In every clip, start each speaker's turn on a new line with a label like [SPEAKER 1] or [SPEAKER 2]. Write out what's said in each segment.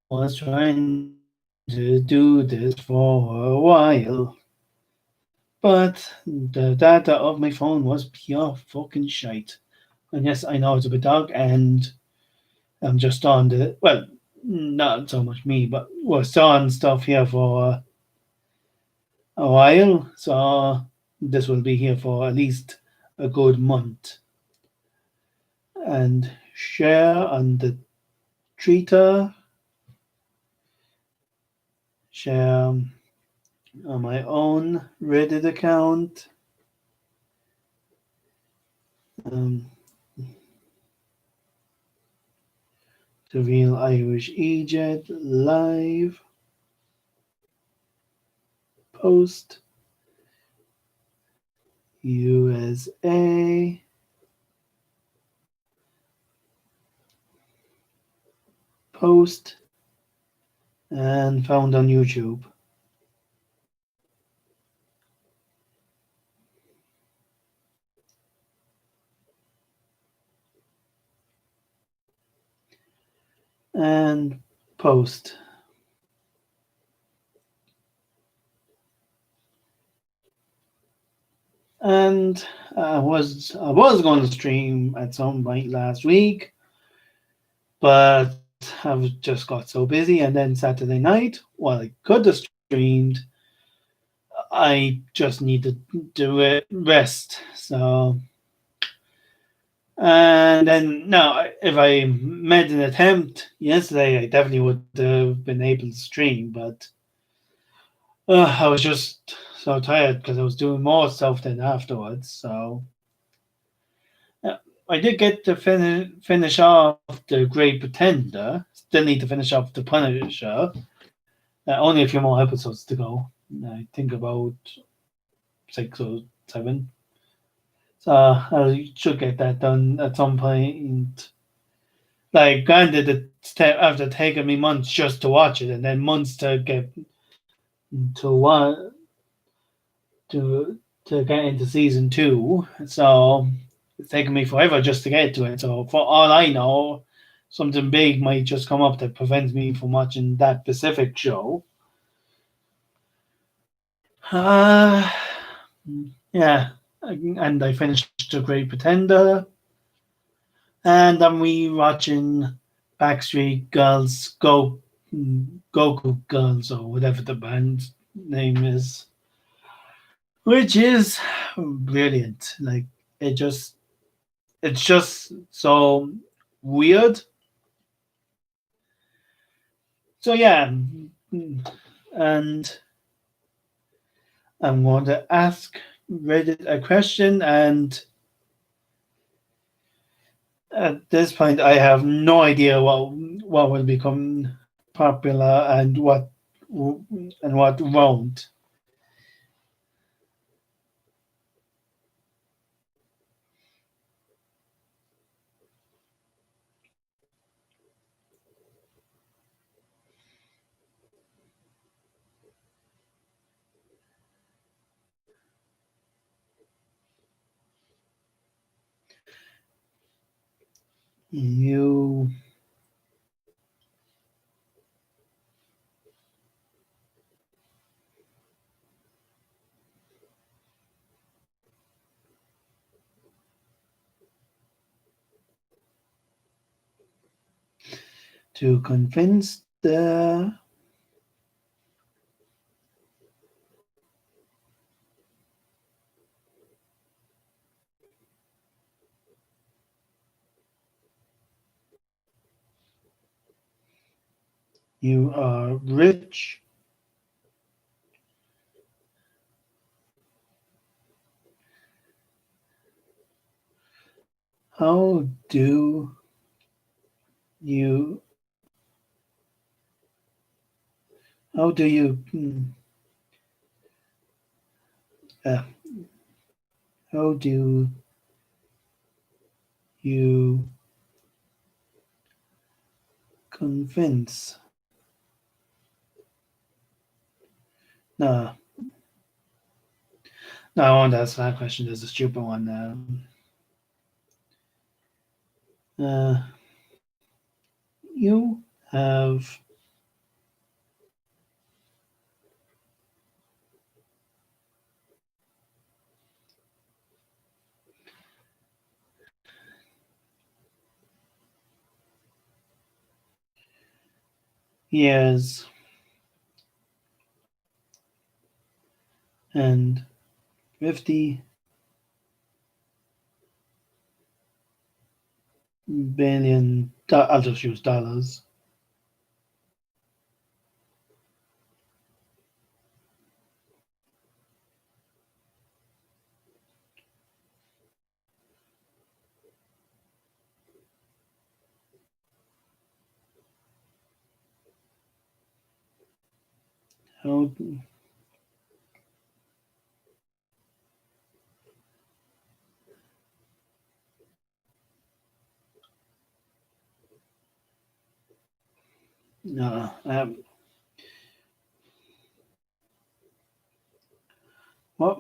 [SPEAKER 1] Was trying to do this for a while, but the data of my phone was pure fucking shite. And yes, I know it's a bit dark, and I'm just on the well, not so much me, but we're still on stuff here for a while, so this will be here for at least a good month. And share on the Twitter, share on my own Reddit account. Um, the real Irish Egypt live post USA post and found on YouTube. And post. And I was going to stream at some point last week, but I just got so busy. And then Saturday night, while I could have streamed, I just need to do it rest. So and then no, if I made an attempt yesterday, I definitely would have been able to stream, but I was just so tired because I was doing more stuff then afterwards. So uh, I did get to finish off the Great Pretender. Still need to finish off the Punisher. Only a few more episodes to go. I think about 6 or 7. So I should get that done at some point. Like, granted, it's after taking me months just to watch it, and then months to get to what to get into season 2. So it's taken me forever just to get to it. So for all I know, something big might just come up that prevents me from watching that specific show. Uh, yeah, and I finished The Great Pretender, and I'm rewatching Backstreet Girls Goku Girls or whatever the band name is, which is brilliant. Like it just it's just so weird. So yeah, and I'm going to ask Reddit a question, and at this point, I have no idea what will become popular and what won't. You to convince the you are rich. How do you how do you uh, how do you convince? No, no, I won't ask that question. There's a stupid one. Uh, you have years and 50 billion, I'll just use dollars, how, no, what,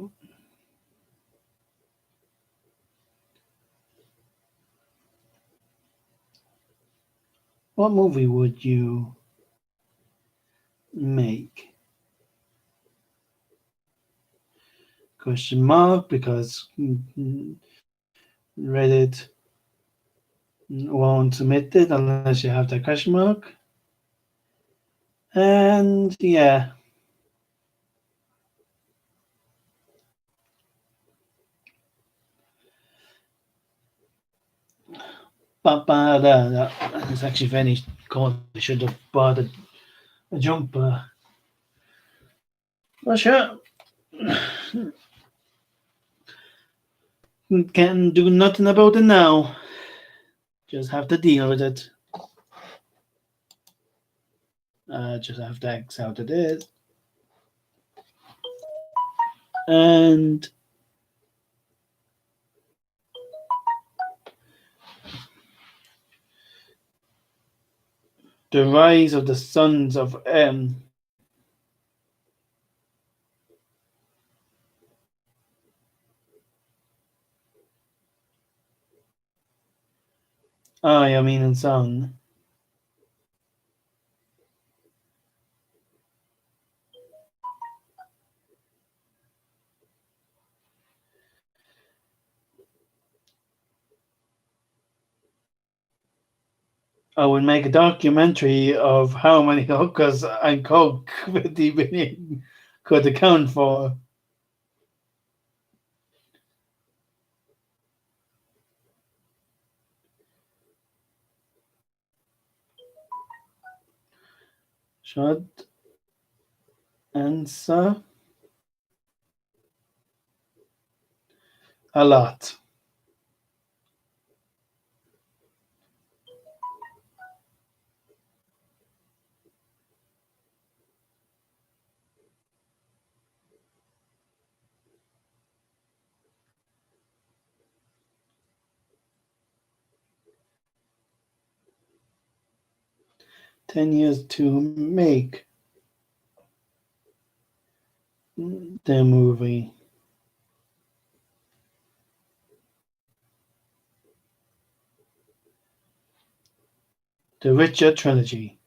[SPEAKER 1] what movie would you make? Question mark, because Reddit won't submit it unless you have that question mark. And yeah, it's actually finished. Cold. I should have bought a jumper. Well, sure, can't do nothing about it now. Just have to deal with it. Just have to X out it is. And the rise of the sons of M. I mean in song. I would make a documentary of how many hookers and coke 50 billion could account for. Should answer a lot. 10 years to make the movie. The Richard trilogy.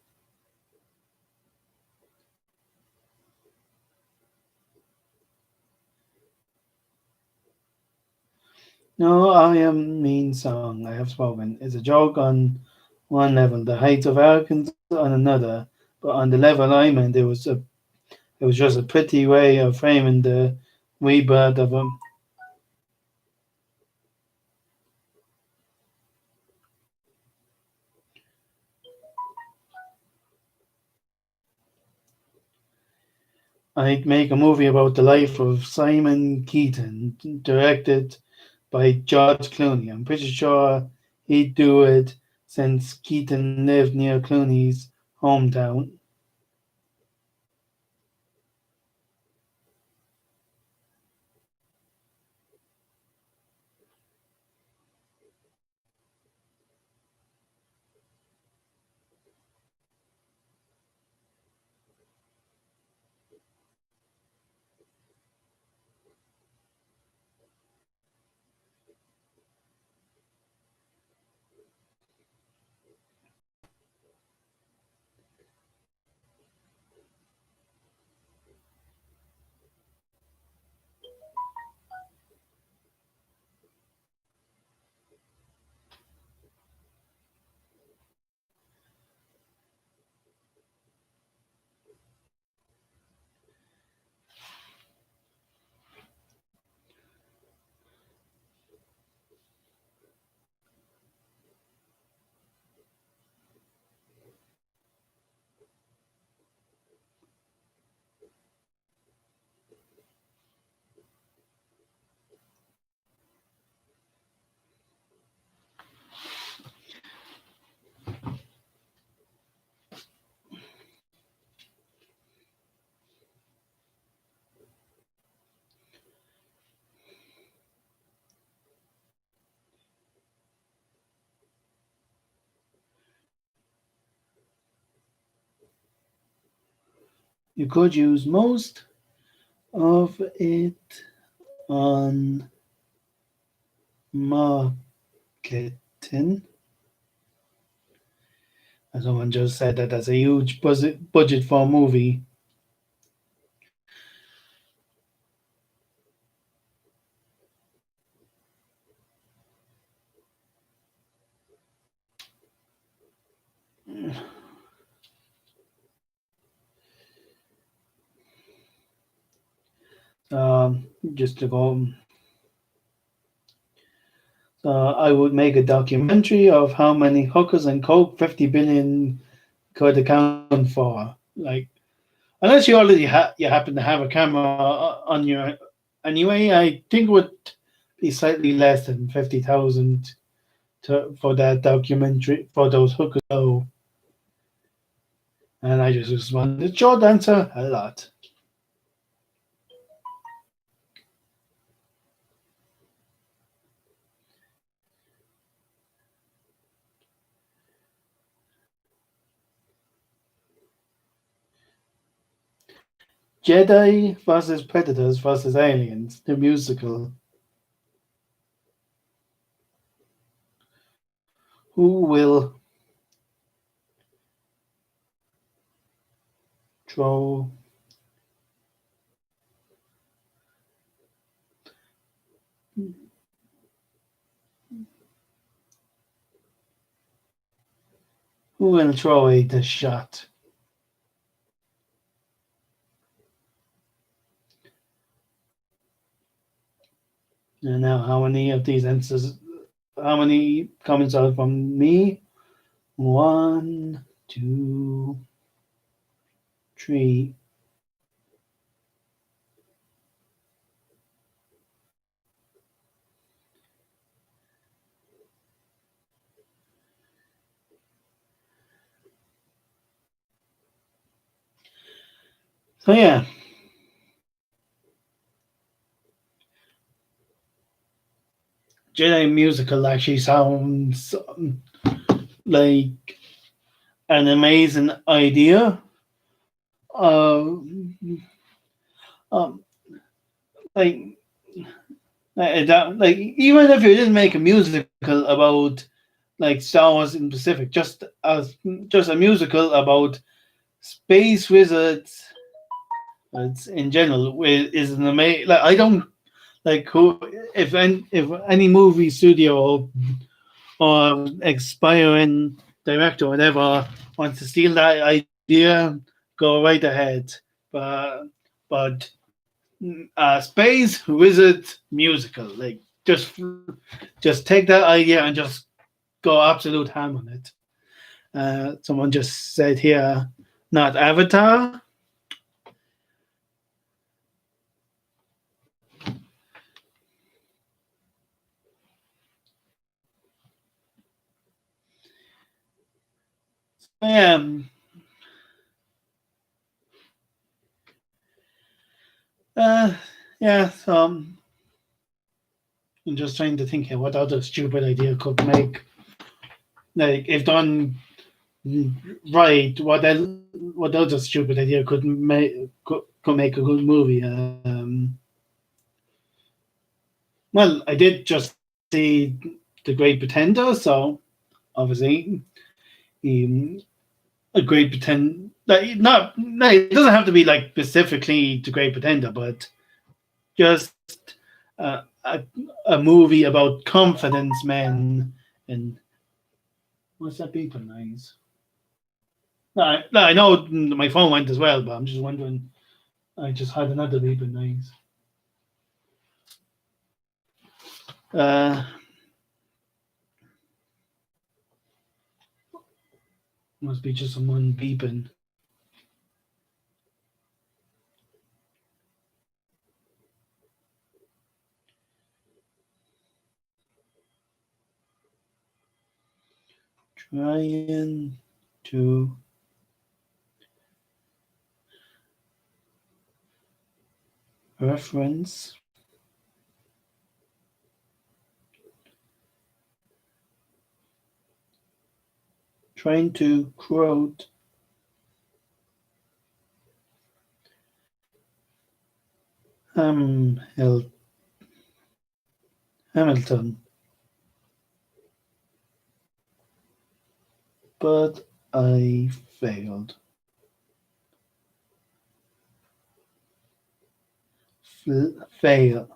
[SPEAKER 1] No, I am mean song. I have spoken. It's a joke on one level, the heights of arrogance on another. But on the level I'm in, it was just a pretty way of framing the wee bird of him. I'd make a movie about the life of Simon Keaton, directed by George Clooney. I'm pretty sure he'd do it since Keaton lived near Clooney's hometown. You could use most of it on marketing. And someone just said that that's a huge budget for a movie. Just to go, I would make a documentary of how many hookers and coke 50 billion could account for. Like, unless you already you happen to have a camera on your anyway, I think it would be slightly less than 50,000 for that documentary for those hookers. Oh, and I just responded, short answer, a lot. Jedi versus Predators versus Aliens, the musical. Who will throw? Who will throw the shot? And now, how many of these answers? How many comments are from me? One, two, three. So yeah, Jedi musical actually sounds like an amazing idea. Um, like like even if you didn't make a musical about like Star Wars in Pacific, just a musical about space wizards in general is an amazing. Like I don't like who if any movie studio or aspiring director or whatever wants to steal that idea, go right ahead. But but space wizard musical, like just take that idea and just go absolute ham on it. Someone just said here, not Avatar. Yeah, uh, yeah. So I'm just trying to think here what other stupid idea could make like if done right. What other stupid idea could make a good movie? Well, I did just see the Great Pretender, so obviously, um, a Great Pretender. Like, not no, it doesn't have to be like specifically the Great Pretender, but just uh, a a movie about confidence men and what's that beeping noise? No, I know my phone went as well, but I'm just wondering. I just had another beeping noise. Uh, must be just someone beeping. Trying to reference trying to quote Ham Hamilton, but I failed. Fail.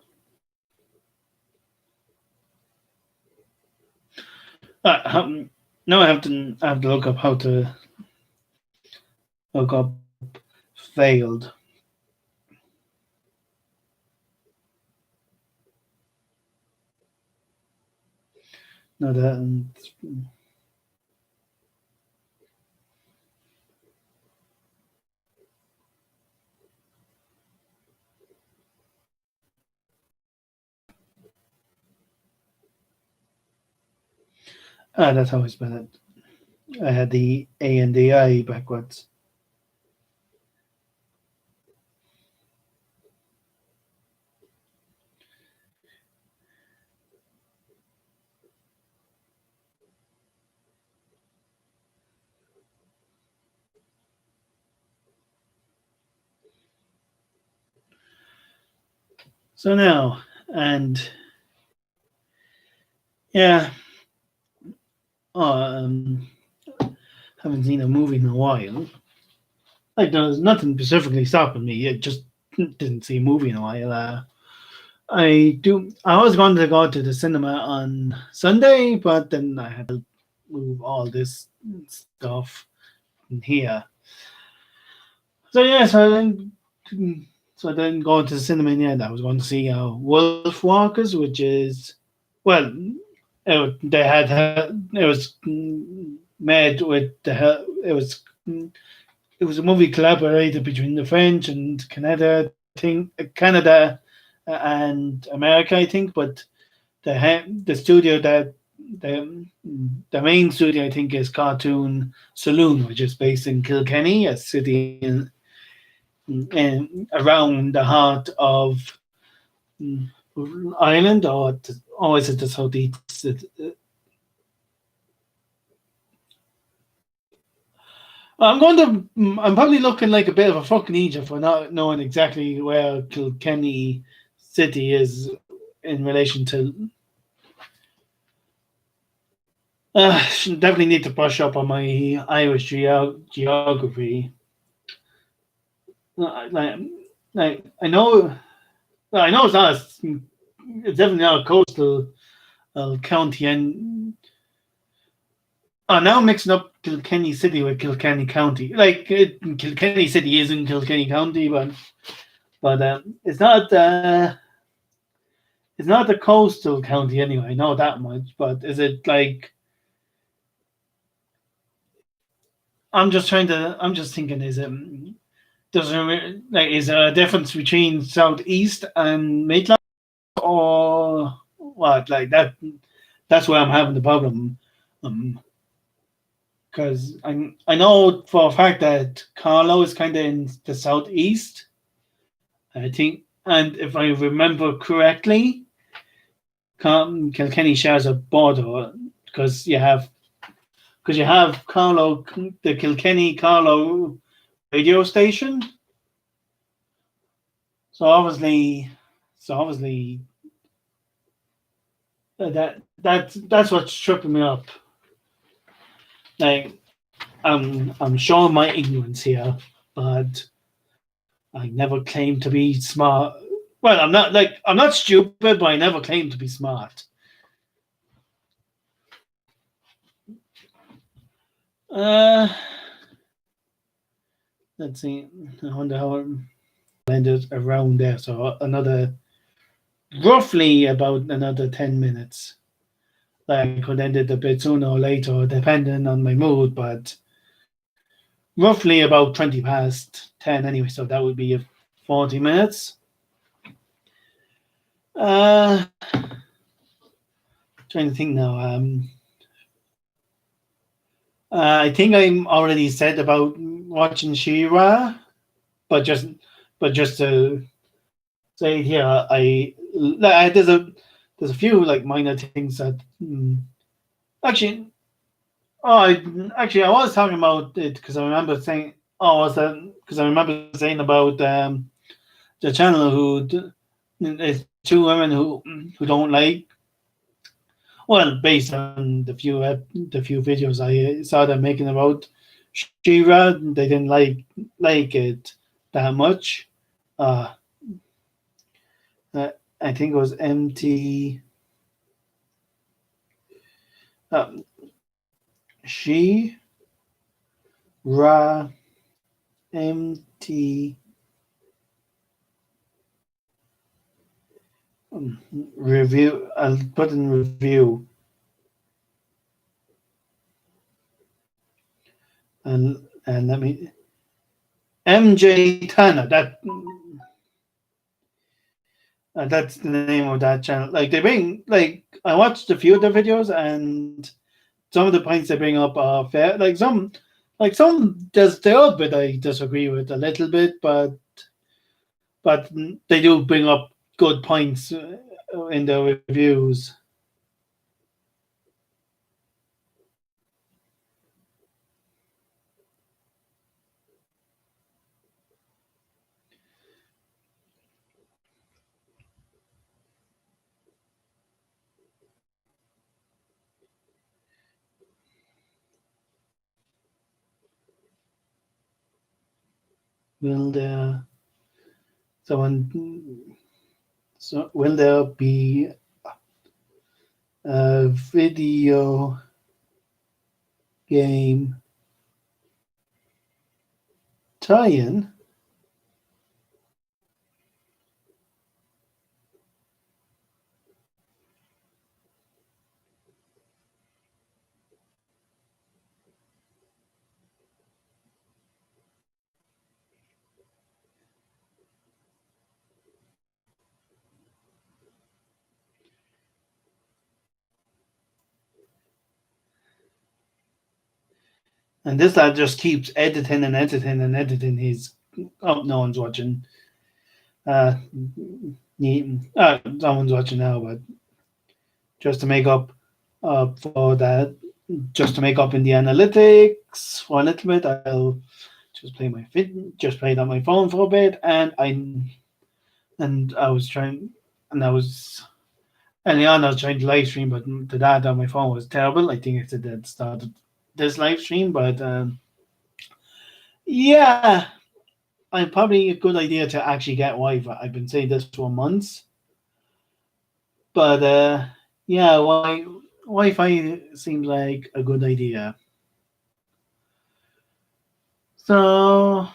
[SPEAKER 1] Now I have to look up how to look up failed. No, that's how I spell it. I had the A and the I backwards. So now, and yeah, um, haven't seen a movie in a while. Like there's nothing specifically stopping me. It just didn't see a movie in a while. I do. I was going to go to the cinema on Sunday, but then I had to move all this stuff in here. So yeah, so I didn't go to the cinema in the end. I was going to see Wolf Walkers, which is well, they had it was made with it was a movie collaborated between the French and Canada and America, I think. But the studio that the the main studio, I think, is Cartoon Saloon, which is based in Kilkenny, a city in around the heart of mm, Ireland, or is it the southeast? I'm probably looking like a bit of a fucking Egypt for not knowing exactly where Kilkenny City is in relation to. Definitely need to brush up on my Irish geography. Like, I know it's not. It's definitely not a coastal county, and now I'm mixing up Kilkenny City with Kilkenny County. Like Kilkenny City is in Kilkenny County, but it's not the coastal county anyway. I know that much. But is it like I'm just thinking, is there a difference between southeast and Maitland or what? Like that that's where I'm having the problem. Um, because I know for a fact that Carlo is kind of in the southeast, I think, and if I remember correctly, Kilkenny shares a border because you have Carlo, the Kilkenny Carlo radio station. So obviously, so obviously that's what's tripping me up. Like I'm showing my ignorance here, but I never claimed to be smart. Well, I'm not stupid, but I never claimed to be smart. Uh, let's see. I wonder how it ended around there. So roughly about another 10 minutes. Like I could end it a bit sooner or later, depending on my mood, but roughly about 20 past 10 anyway. So that would be 40 minutes. Uh, trying to think now. I think I'm already said about watching Shira, but just to say it here, there's a few like minor things that actually I was talking about it because I remember saying, oh, was that because I remember saying about the channel it's two women who don't like. Well, based on the few videos I saw them making about Shira, they didn't like it that much. Uh, I think it was MT. Um, she Ra MT review. I'll put in review and let me MJ Tana. That's the name of that channel. Like they bring like I watched a few of the videos and some of the points they bring up are fair. Like some there's the odd bit I disagree with a little bit, but they do bring up good points in the reviews. Will there someone? So will there be a video game tie-in? And this lad just keeps editing and editing and editing his. Oh, no one's watching. Uh, someone's watching now, but just to make up for that, just to make up in the analytics for a little bit, I'll just play it on my phone for a bit, and I was trying, and I was early on I was trying to live stream, but the data on my phone was terrible. I think I said that started this live stream, but yeah, I'm probably a good idea to actually get Wi-Fi. I've been saying this for months, but yeah, Wi-Fi seems like a good idea. So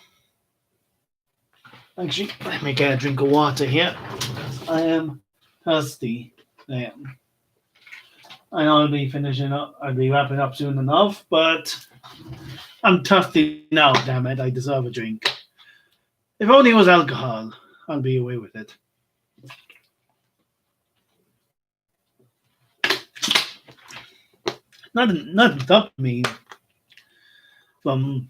[SPEAKER 1] actually, let me get a drink of water here. I am thirsty. I am. I know I'll be finishing up. I'll be wrapping up soon enough, but I'm thirsty now. Damn it! I deserve a drink. If only it was alcohol, I'll be away with it. Nothing stopping me from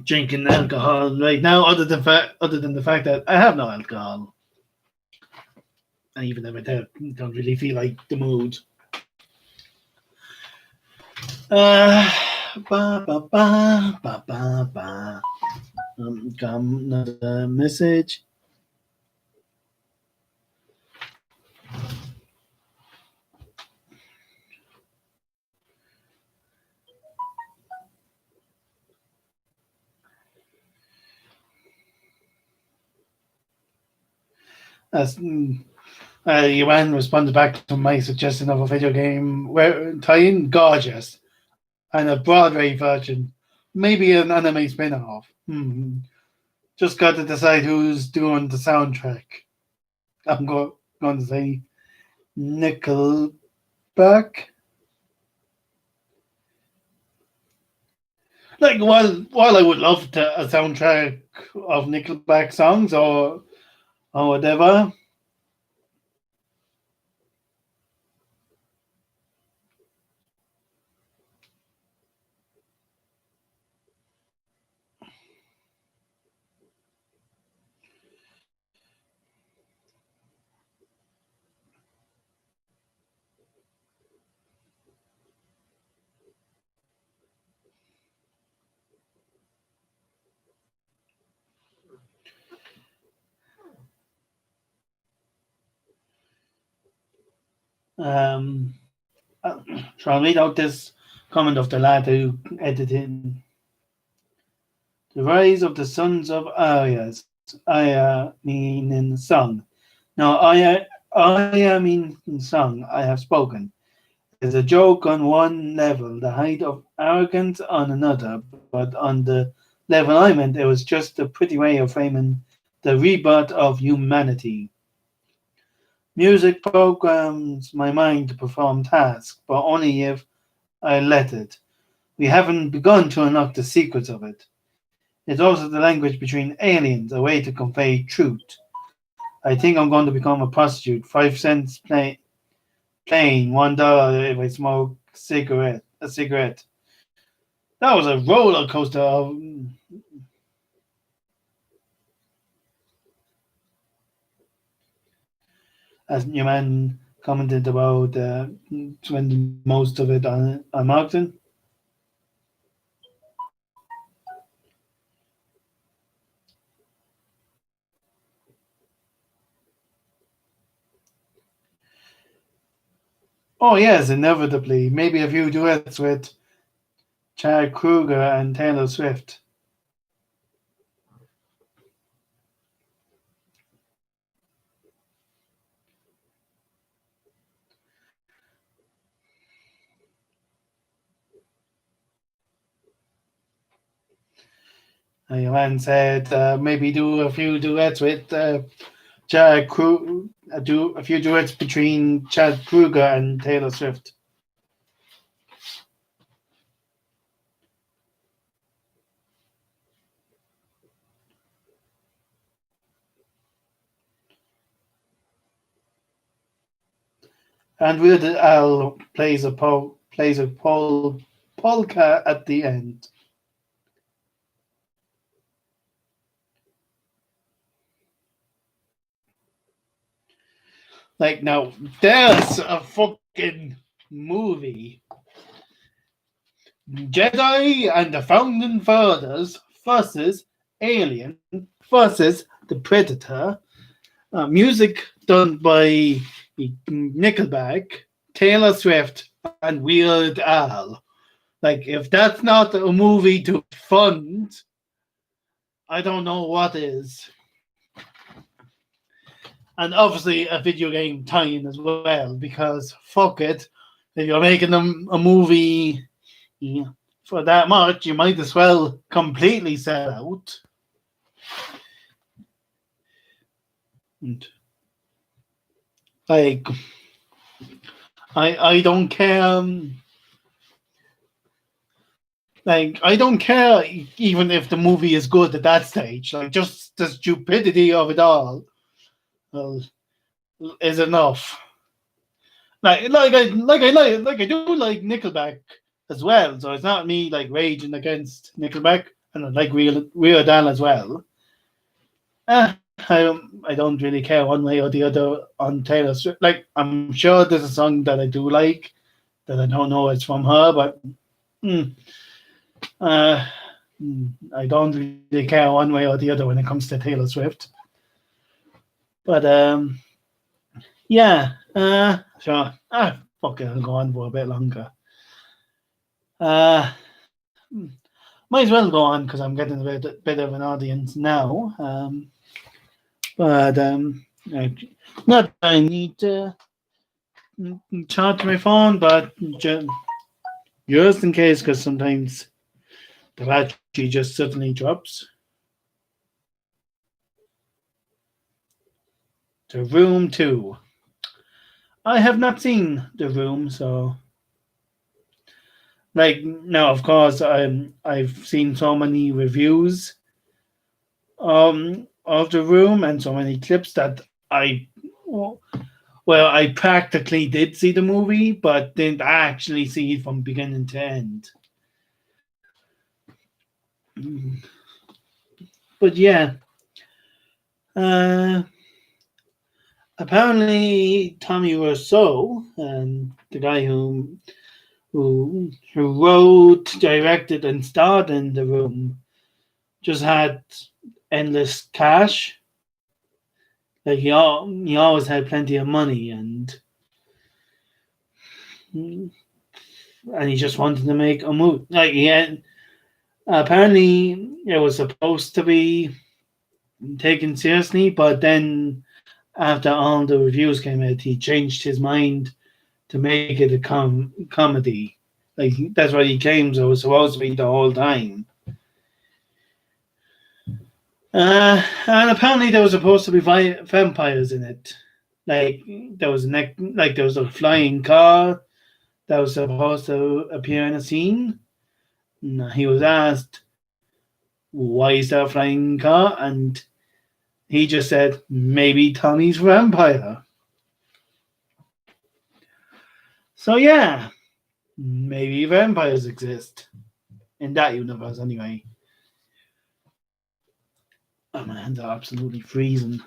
[SPEAKER 1] drinking alcohol right now, other than the fact that I have no alcohol, and even if I don't really feel like the mood. Uh, ba ba ba ba ba ba. Come another message. As Yuan responded back to my suggestion of a video game where tie-in gorgeous and a Broadway version, maybe an anime spin-off. Just got to decide who's doing the soundtrack. Going to say Nickelback. Like while I would love a soundtrack of Nickelback songs or whatever, Um, so I'll read out this comment of the lad who edited the rise of the sons of Aryas. Aya meaning song. Now Aya meaning song. I have spoken. Is a joke on one level, the height of arrogance on another, but on the level I meant, it was just a pretty way of framing the rebirth of humanity. Music programs my mind to perform tasks, but only if I let it. We haven't begun to unlock the secrets of it. It's also the language between aliens, a way to convey truth. I think I'm going to become a prostitute. 5 cents plain, $1 if I smoke a cigarette. That was a roller coaster of as your man commented about spending most of it on marketing. Oh yes, inevitably. Maybe a few duets with Chad Kruger and Taylor Swift. Your man said maybe do a few duets with do a few duets between Chad Kruger and Taylor Swift. And Weird Al plays a polka at the end. Like now, there's a fucking movie. Jedi and the Founding Fathers versus Alien versus the Predator. Music done by Nickelback, Taylor Swift, and Weird Al. Like, if that's not a movie to fund, I don't know what is. And obviously a video game tie-in as well, because fuck it, if you're making a movie for that much, you might as well completely sell out. And like, I don't care. Like, I don't care even if the movie is good at that stage. Like, just the stupidity of it all well, is enough. Like I do like Nickelback as well. So it's not me like raging against Nickelback, and I like Weird Al as well. I don't really care one way or the other on Taylor Swift. Like, I'm sure there's a song that I do like that I don't know it's from her, but mm, uh, I don't really care one way or the other when it comes to Taylor Swift. But yeah, sure. Fuck it, I'll go on for a bit longer. Uh, might as well go on because I'm getting a bit of an audience now. But not that I need to charge my phone, but just in case, because sometimes the battery just suddenly drops. The Room 2. I have not seen The Room, so like now, of course, I've seen so many reviews of The Room and so many clips that well, I practically did see the movie, but didn't actually see it from beginning to end. But yeah, uh, apparently Tommy Wiseau, the guy who wrote, directed, and starred in The Room, just had endless cash. Like he always had plenty of money, and and he just wanted to make a movie. Like he had, apparently it was supposed to be taken seriously, but then after all the reviews came out, he changed his mind to make it a comedy. Like that's what he claims it was supposed to be the whole time. And apparently there was supposed to be vampires in it. Like there was a flying car that was supposed to appear in a scene. And he was asked, "Why is there a flying car?" And he just said, "Maybe Tommy's vampire." So yeah, maybe vampires exist in that universe anyway. Oh, my hands are absolutely freezing.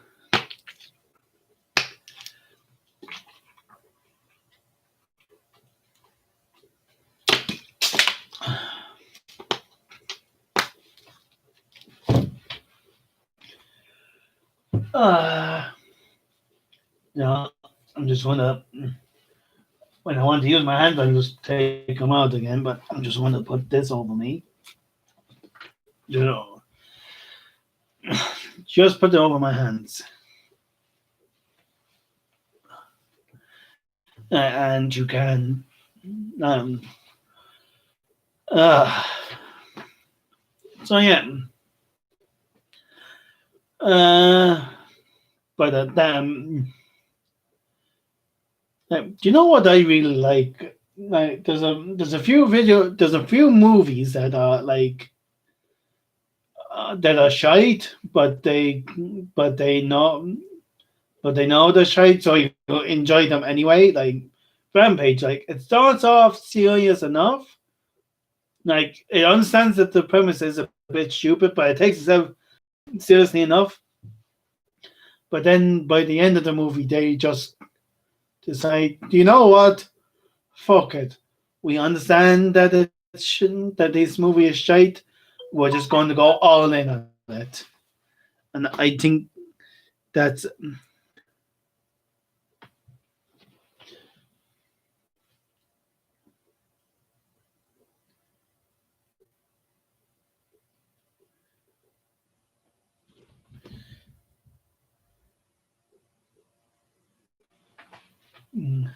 [SPEAKER 1] Uh, no, I'm just gonna. When I want to use my hands, I just take them out again. But I'm just gonna put this over me. You know, just put it over my hands, and you can. Um. Uh, so yeah. Uh. But do you know what I really like? Like, there's a few movies that are shite, but they know but they know they're shite, so you enjoy them anyway. Like Rampage, like it starts off serious enough. Like it understands that the premise is a bit stupid, but it takes itself seriously enough. But then by the end of the movie, they just decide, you know what? Fuck it. We understand that it shouldn't, that this movie is shite. We're just going to go all in on it. And I think that's mm,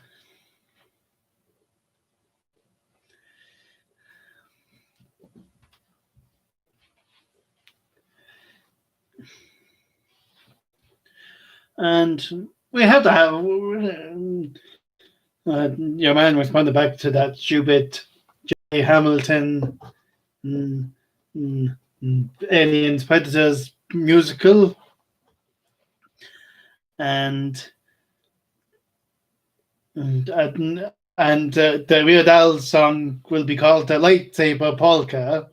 [SPEAKER 1] and we have to have your man responded back to that stupid Hamilton mm, Aliens Predators musical, and the Weird Al song will be called the Lightsaber Polka,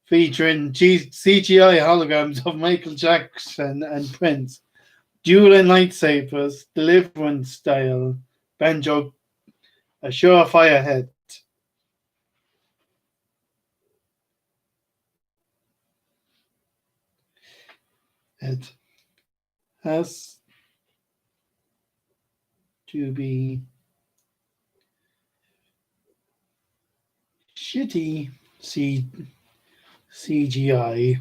[SPEAKER 1] featuring CGI holograms of Michael Jackson and Prince, dueling lightsabers, deliverance style, banjo, a surefire hit. It has to be shitty CGI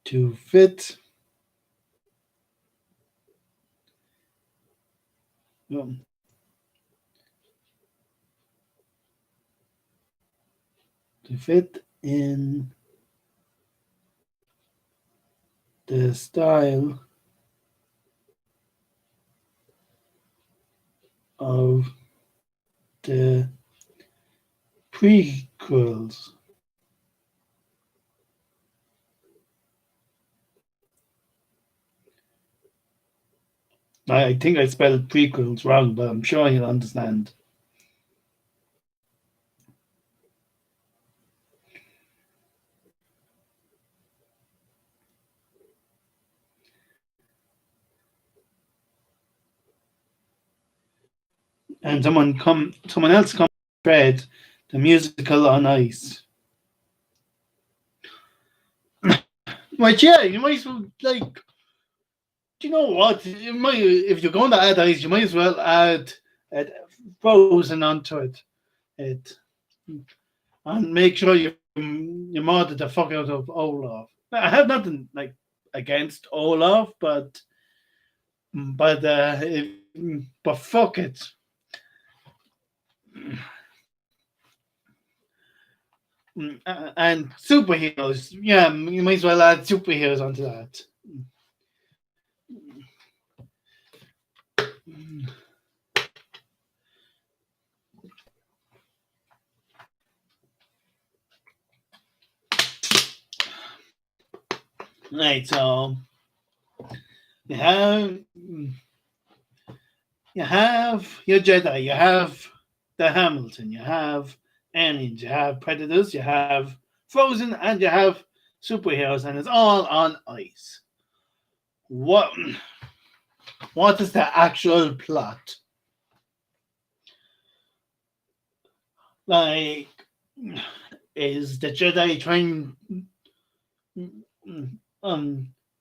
[SPEAKER 1] to fit um, to fit in the style of the prequels. I think I spelled prequels wrong, but I'm sure he'll understand. And someone else come Dread, the musical on ice. Like yeah, you might as well like. Do you know what? You might, if you're going to add ice, you might as well add it frozen onto it. It and make sure you modded the fuck out of Olaf. I have nothing like against Olaf, but fuck it. And superheroes, yeah, you might as well add superheroes onto that. Right, so you have you have your Jedi, you have the Hamilton, you have aliens, you have predators, you have Frozen, and you have superheroes, and it's all on ice. What what is the actual plot? Like, is the Jedi trying?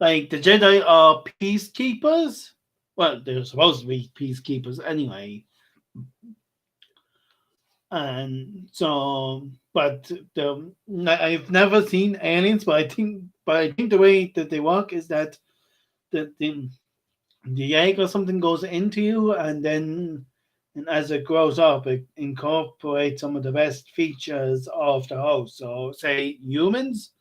[SPEAKER 1] Like the Jedi are peacekeepers. Well, they're supposed to be peacekeepers anyway, and so, but I've never seen aliens, but I think the way that they work is that the egg or something goes into you, and then and as it grows up, it incorporates some of the best features of the host. So, say humans,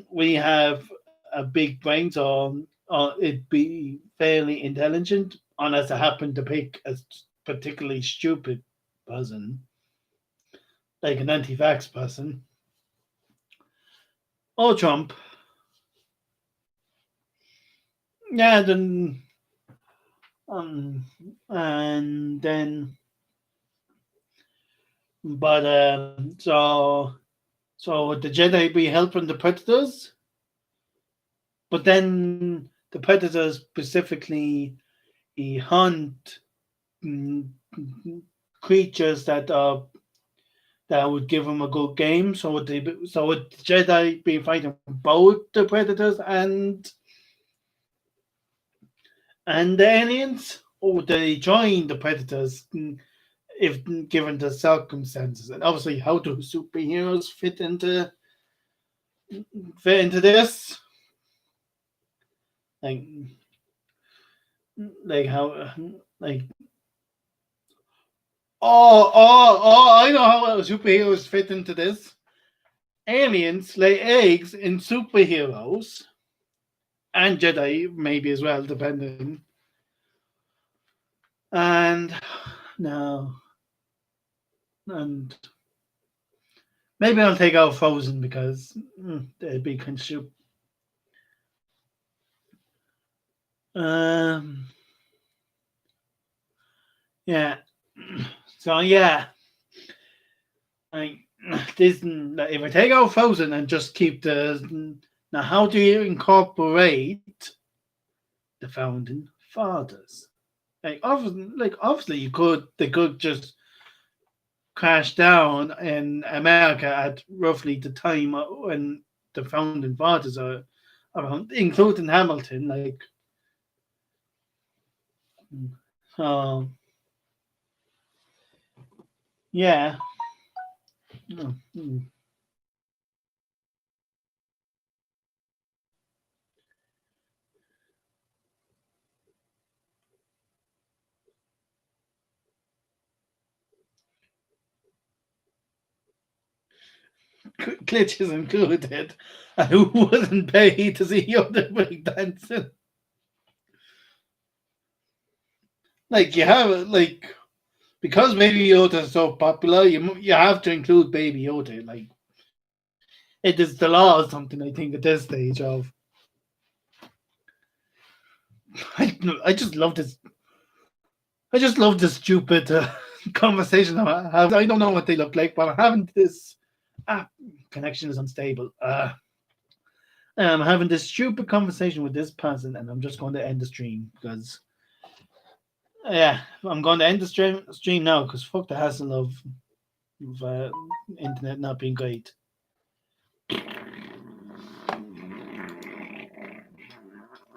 [SPEAKER 1] we have a big brain, so it'd be fairly intelligent, unless I happen to pick a particularly stupid person, like an anti-vax person, or Trump. Yeah, then um, and then, but so the Jedi be helping the Predators, but then the Predators specifically hunt mm, creatures that would give them a good game. So would the Jedi be fighting both the Predators and the aliens, or would they join the Predators if given the circumstances? And obviously, how do superheroes fit into this? Like like how like I know how superheroes fit into this. Aliens lay eggs in superheroes and Jedi, maybe as well, depending. And no, and maybe I'll take out Frozen because they'd be kind of stupid. Um, yeah. So yeah, like this. If I take out Frozen and just keep the now, how do you incorporate the founding fathers? Obviously, they could just crash down in America at roughly the time when the founding fathers are around, including Hamilton. So yeah. Mm. Glitches included, and who wasn't paid to see other breakdancing? Like you have because Baby Yoda is so popular, you have to include Baby Yoda. Like it is the law or something. I think at this stage of I just love this. I just love this stupid conversation I have. I don't know what they look like, but I'm having this connection is unstable. I'm having this stupid conversation with this person, and I'm just going to end the stream because yeah, I'm going to end the stream now because fuck the hassle of internet not being great.